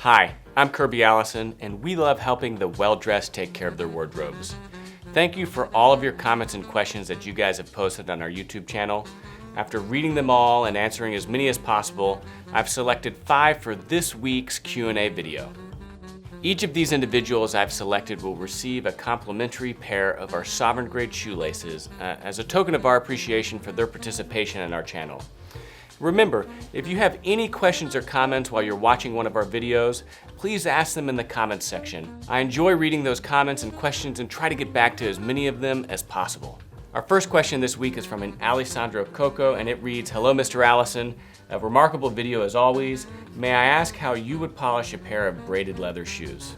Hi, I'm Kirby Allison, and we love helping the well-dressed take care of their wardrobes. Thank you for all of your comments and questions that you guys have posted on our YouTube channel. After reading them all and answering as many as possible, I've selected 5 for this week's Q&A video. Each of these individuals I've selected will receive a complimentary pair of our Sovereign Grade shoelaces as a token of our appreciation for their participation in our channel. Remember, if you have any questions or comments while you're watching one of our videos, please ask them in the comments section. I enjoy reading those comments and questions and try to get back to as many of them as possible. Our first question this week is from an Alessandro Coco, and it reads, "Hello, Mr. Allison. A remarkable video as always. May I ask how you would polish a pair of braided leather shoes?"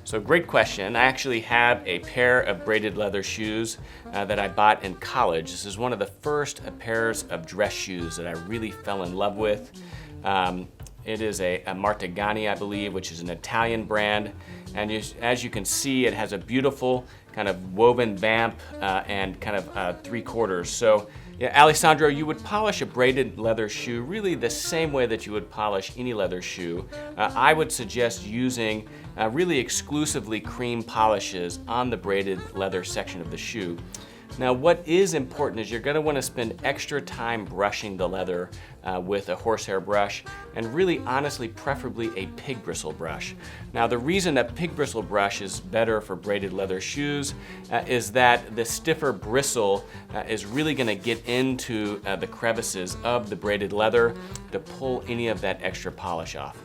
So great question. I actually have a pair of braided leather shoes that I bought in college. This is one of the first pairs of dress shoes that I really fell in love with. It is a Martigani, I believe, which is an Italian brand. And as you can see, it has a beautiful kind of woven vamp and kind of 3/4. So yeah, Alessandro, you would polish a braided leather shoe really the same way that you would polish any leather shoe. I would suggest using really exclusively cream polishes on the braided leather section of the shoe. Now, what is important is you're going to want to spend extra time brushing the leather with a horsehair brush, and really honestly preferably a pig bristle brush. Now, the reason that pig bristle brush is better for braided leather shoes is that the stiffer bristle is really going to get into the crevices of the braided leather to pull any of that extra polish off.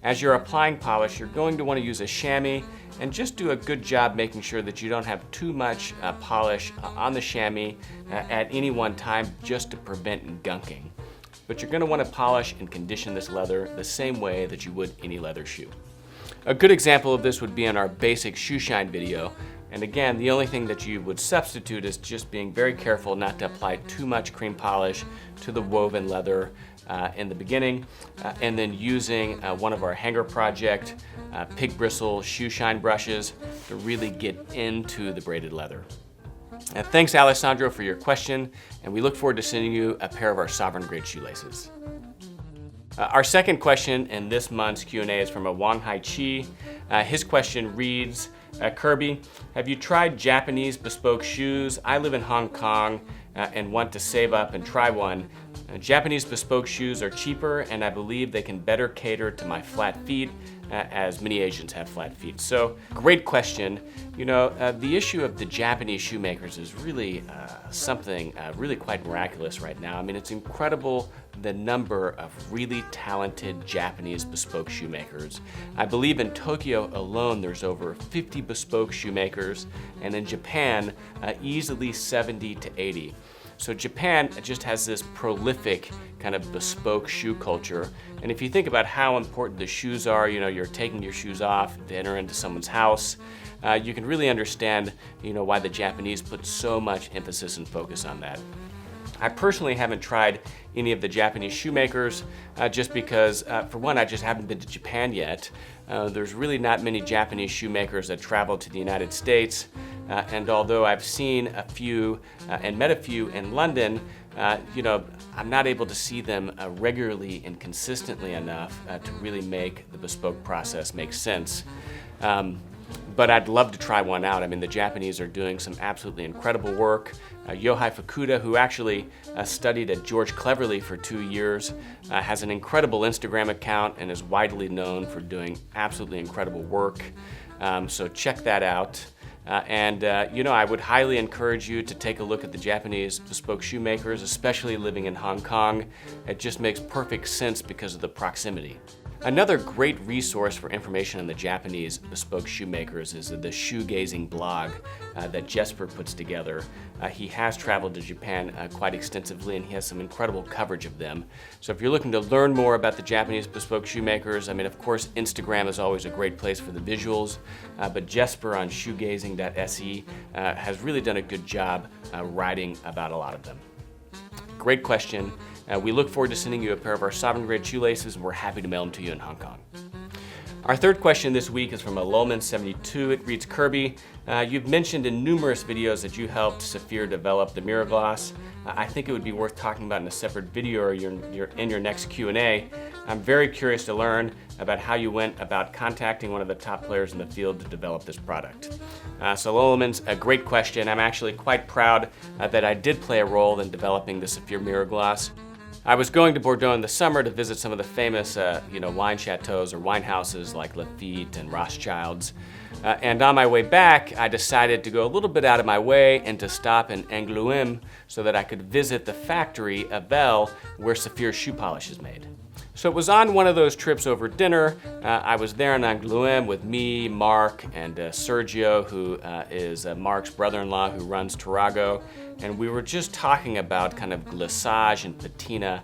As you're applying polish, you're going to want to use a chamois and just do a good job making sure that you don't have too much polish on the chamois at any one time, just to prevent gunking. But you're going to want to polish and condition this leather the same way that you would any leather shoe. A good example of this would be in our basic shoe shine video. And again, the only thing that you would substitute is just being very careful not to apply too much cream polish to the woven leather in the beginning, and then using one of our Hanger Project pig bristle shoe shine brushes to really get into the braided leather. Thanks, Alessandro, for your question, and we look forward to sending you a pair of our Sovereign Grade shoelaces. Our second question in this month's Q&A is from a Wang Hai Chi. His question reads, Kirby, have you tried Japanese bespoke shoes? I live in Hong Kong and want to save up and try one. Japanese bespoke shoes are cheaper, and I believe they can better cater to my flat feet, as many Asians have flat feet. So, great question. You know, the issue of the Japanese shoemakers is really something really quite miraculous right now. I mean, it's incredible the number of really talented Japanese bespoke shoemakers. I believe in Tokyo alone there's over 50 bespoke shoemakers, and in Japan easily 70 to 80. So Japan just has this prolific kind of bespoke shoe culture. And if you think about how important the shoes are, you know, you're taking your shoes off to enter into someone's house, you can really understand, you know, why the Japanese put so much emphasis and focus on that. I personally haven't tried any of the Japanese shoemakers just because, for one, I just haven't been to Japan yet. There's really not many Japanese shoemakers that travel to the United States. And although I've seen a few and met a few in London, you know, I'm not able to see them regularly and consistently enough to really make the bespoke process make sense. But I'd love to try one out. I mean, the Japanese are doing some absolutely incredible work. Yohei Fukuda, who actually studied at George Cleverly for 2 years, has an incredible Instagram account and is widely known for doing absolutely incredible work. So check that out. You know, I would highly encourage you to take a look at the Japanese bespoke shoemakers, especially living in Hong Kong. It just makes perfect sense because of the proximity. Another great resource for information on the Japanese bespoke shoemakers is the shoegazing blog that Jesper puts together. He has traveled to Japan quite extensively, and he has some incredible coverage of them. So if you're looking to learn more about the Japanese bespoke shoemakers, I mean, of course, Instagram is always a great place for the visuals, but Jesper on shoegazing.se has really done a good job writing about a lot of them. Great question. We look forward to sending you a pair of our Sovereign Grade shoelaces, and we're happy to mail them to you in Hong Kong. Our third question this week is from a Lowman72. It reads, Kirby, you've mentioned in numerous videos that you helped Saphir develop the Mirror Gloss. I think it would be worth talking about in a separate video or in your next Q&A. I'm very curious to learn about how you went about contacting one of the top players in the field to develop this product. So Loloman's a great question. I'm actually quite proud that I did play a role in developing the Saphir Mirror Gloss. I was going to Bordeaux in the summer to visit some of the famous wine chateaus or wine houses like Lafite and Rothschild's. And on my way back, I decided to go a little bit out of my way and to stop in Angoulême so that I could visit the factory, Avel, where Saphir shoe polish is made. So it was on one of those trips over dinner. I was there in Angoulême with me, Mark, and Sergio, who is Mark's brother-in-law who runs Tarago. And we were just talking about kind of glissage and patina.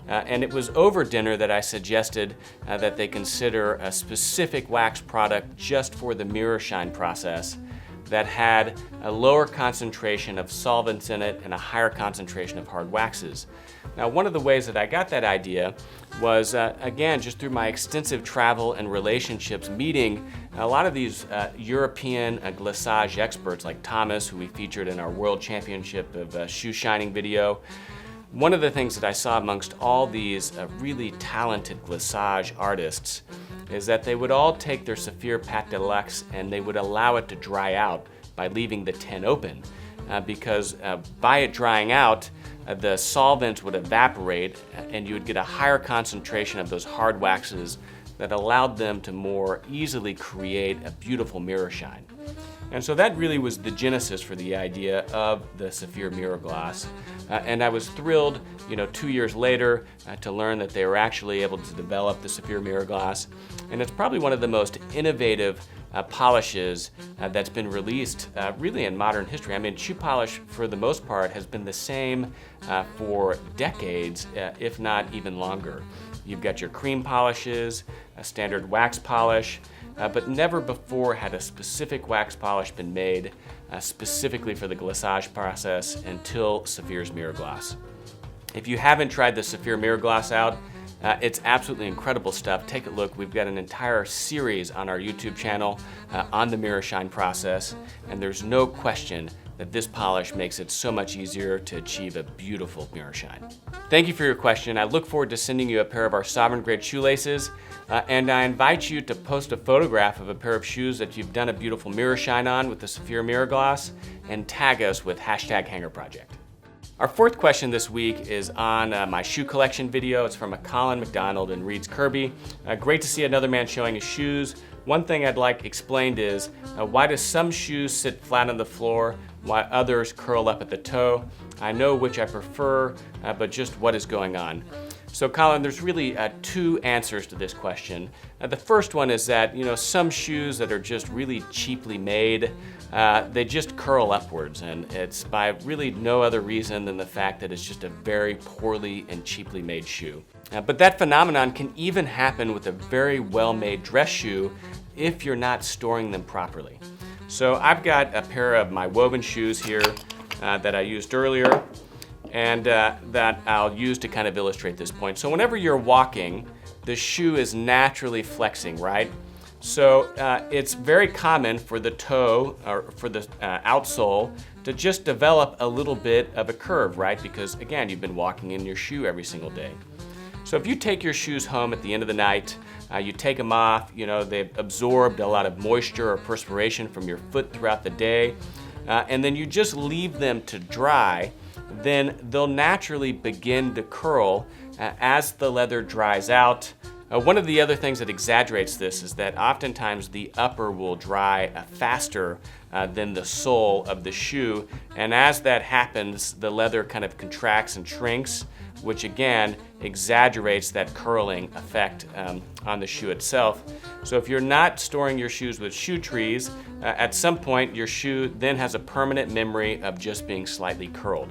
And it was over dinner that I suggested that they consider a specific wax product just for the mirror shine process that had a lower concentration of solvents in it and a higher concentration of hard waxes. Now, one of the ways that I got that idea was, again, just through my extensive travel and relationships, meeting a lot of these European glissage experts like Thomas, who we featured in our World Championship of Shoe Shining video. One of the things that I saw amongst all these really talented glissage artists is that they would all take their Saphir Pâte de Luxe and they would allow it to dry out by leaving the tin open. Because by it drying out, the solvents would evaporate and you would get a higher concentration of those hard waxes that allowed them to more easily create a beautiful mirror shine. And so that really was the genesis for the idea of the Saphir Mirror Gloss. And I was thrilled, 2 years later, to learn that they were actually able to develop the Saphir Mirror Gloss. And it's probably one of the most innovative polishes that's been released really in modern history. I mean, shoe polish, for the most part, has been the same for decades, if not even longer. You've got your cream polishes, a standard wax polish, but never before had a specific wax polish been made specifically for the glissage process until Saphir's Mirror Gloss. If you haven't tried the Saphir Mirror Gloss out, it's absolutely incredible stuff. Take a look. We've got an entire series on our YouTube channel on the mirror shine process, and there's no question that this polish makes it so much easier to achieve a beautiful mirror shine. Thank you for your question. I look forward to sending you a pair of our sovereign grade shoelaces, and I invite you to post a photograph of a pair of shoes that you've done a beautiful mirror shine on with the Saphir Mirror Gloss and tag us with #HangerProject. Our fourth question this week is on my shoe collection video. It's from a Colin McDonald and reads, Kirby, great to see another man showing his shoes. One thing I'd like explained is, why do some shoes sit flat on the floor while others curl up at the toe? I know which I prefer, but just what is going on? So Colin, there's really two answers to this question. The first one is that, some shoes that are just really cheaply made, they just curl upwards, and it's by really no other reason than the fact that it's just a very poorly and cheaply made shoe. But that phenomenon can even happen with a very well-made dress shoe if you're not storing them properly. So I've got a pair of my woven shoes here that I used earlier, and that I'll use to kind of illustrate this point. So whenever you're walking, the shoe is naturally flexing, right? So it's very common for the toe, or for the outsole, to just develop a little bit of a curve, right? Because again, you've been walking in your shoe every single day. So if you take your shoes home at the end of the night, you take them off, they've absorbed a lot of moisture or perspiration from your foot throughout the day, and then you just leave them to dry, then they'll naturally begin to curl as the leather dries out. One of the other things that exaggerates this is that oftentimes the upper will dry faster than the sole of the shoe, and as that happens, the leather kind of contracts and shrinks, which again exaggerates that curling effect on the shoe itself. So if you're not storing your shoes with shoe trees, at some point your shoe then has a permanent memory of just being slightly curled.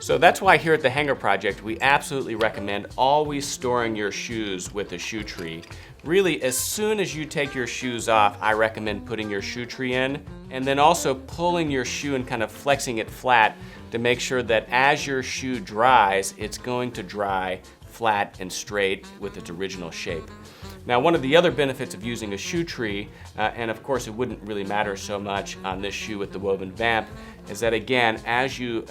So that's why here at the Hanger Project, we absolutely recommend always storing your shoes with a shoe tree. Really, as soon as you take your shoes off, I recommend putting your shoe tree in, and then also pulling your shoe and kind of flexing it flat to make sure that as your shoe dries, it's going to dry flat and straight with its original shape. Now, one of the other benefits of using a shoe tree, and of course it wouldn't really matter so much on this shoe with the woven vamp, is that again, as you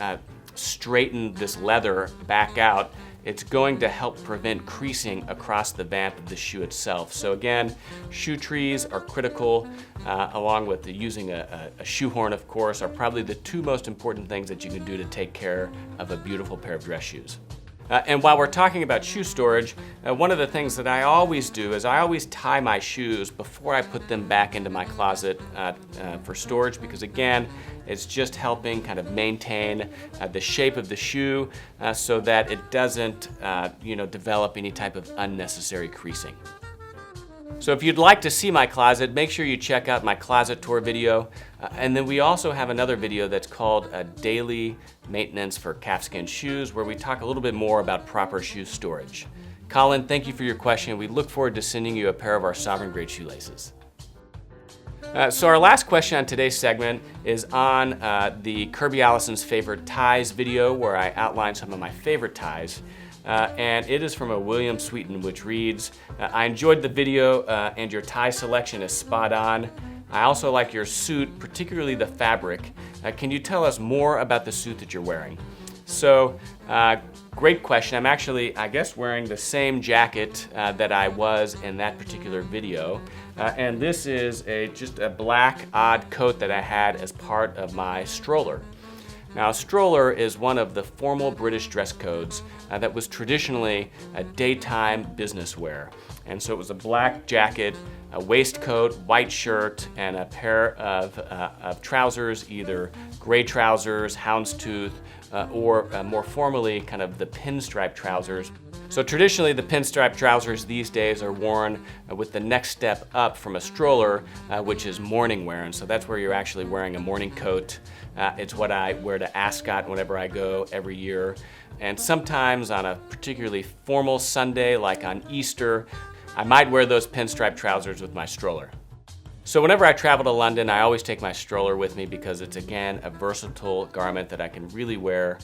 straighten this leather back out, it's going to help prevent creasing across the vamp of the shoe itself. So again, shoe trees are critical, along with using a shoehorn, of course, are probably the two most important things that you can do to take care of a beautiful pair of dress shoes. And while we're talking about shoe storage, one of the things that I always do is I always tie my shoes before I put them back into my closet for storage, because again, it's just helping kind of maintain the shape of the shoe so that it doesn't develop any type of unnecessary creasing. So if you'd like to see my closet, make sure you check out my closet tour video. And then we also have another video that's called Daily Maintenance for Calfskin Shoes, where we talk a little bit more about proper shoe storage. Colin, thank you for your question. We look forward to sending you a pair of our Sovereign Grade shoelaces. So our last question on today's segment is on the Kirby Allison's Favorite Ties video, where I outline some of my favorite ties. And it is from a William Sweeten, which reads, I enjoyed the video and your tie selection is spot on. I also like your suit, particularly the fabric. Can you tell us more about the suit that you're wearing? So, great question. I'm actually, I guess, wearing the same jacket that I was in that particular video. And this is just a black odd coat that I had as part of my stroller. Now, a stroller is one of the formal British dress codes that was traditionally a daytime business wear. And so it was a black jacket, a waistcoat, white shirt, and a pair of trousers, either gray trousers, houndstooth, or more formally, kind of the pinstripe trousers. So traditionally, the pinstripe trousers these days are worn with the next step up from a stroller, which is morning wear. And so that's where you're actually wearing a morning coat. It's what I wear to Ascot whenever I go every year. And sometimes on a particularly formal Sunday, like on Easter, I might wear those pinstripe trousers with my stroller. So whenever I travel to London, I always take my stroller with me because it's, again, a versatile garment that I can really wear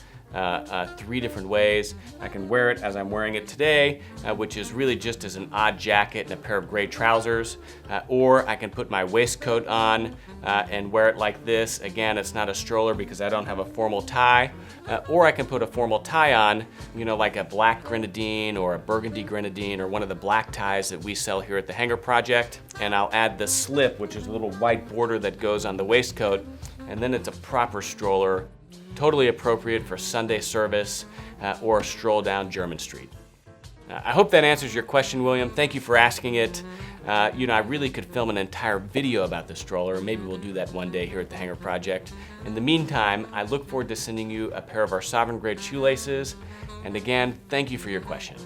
3 different ways. I can wear it as I'm wearing it today, which is really just as an odd jacket and a pair of gray trousers, or I can put my waistcoat on and wear it like this. Again, it's not a stroller because I don't have a formal tie, or I can put a formal tie on, like a black grenadine or a burgundy grenadine or one of the black ties that we sell here at the Hanger Project, and I'll add the slip, which is a little white border that goes on the waistcoat, and then it's a proper stroller. Totally appropriate for Sunday service or a stroll down Jermyn Street. I hope that answers your question, William. Thank you for asking it. I really could film an entire video about the stroller. Maybe we'll do that one day here at the Hanger Project. In the meantime, I look forward to sending you a pair of our Sovereign Grade shoelaces. And again, thank you for your question.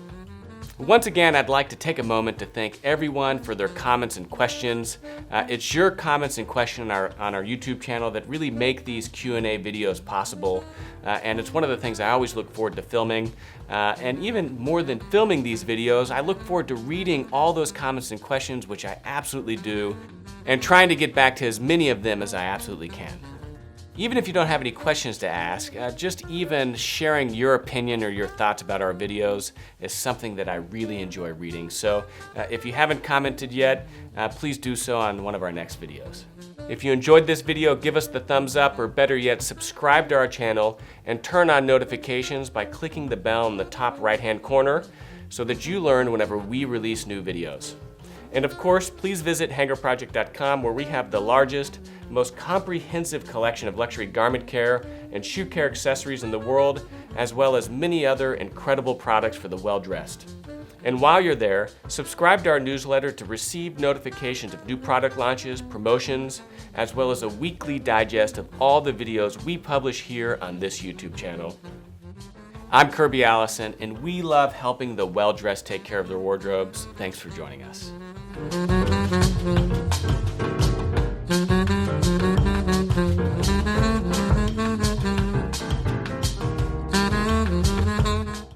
Once again, I'd like to take a moment to thank everyone for their comments and questions. It's your comments and questions on our YouTube channel that really make these Q&A videos possible. And it's one of the things I always look forward to filming. And even more than filming these videos, I look forward to reading all those comments and questions, which I absolutely do, and trying to get back to as many of them as I absolutely can. Even if you don't have any questions to ask, just even sharing your opinion or your thoughts about our videos is something that I really enjoy reading. So if you haven't commented yet, please do so on one of our next videos. If you enjoyed this video, give us the thumbs up, or better yet, subscribe to our channel and turn on notifications by clicking the bell in the top right-hand corner so that you learn whenever we release new videos. And of course, please visit hangerproject.com, where we have the largest, most comprehensive collection of luxury garment care and shoe care accessories in the world, as well as many other incredible products for the well-dressed. And while you're there, subscribe to our newsletter to receive notifications of new product launches, promotions, as well as a weekly digest of all the videos we publish here on this YouTube channel. I'm Kirby Allison, and we love helping the well-dressed take care of their wardrobes. Thanks for joining us.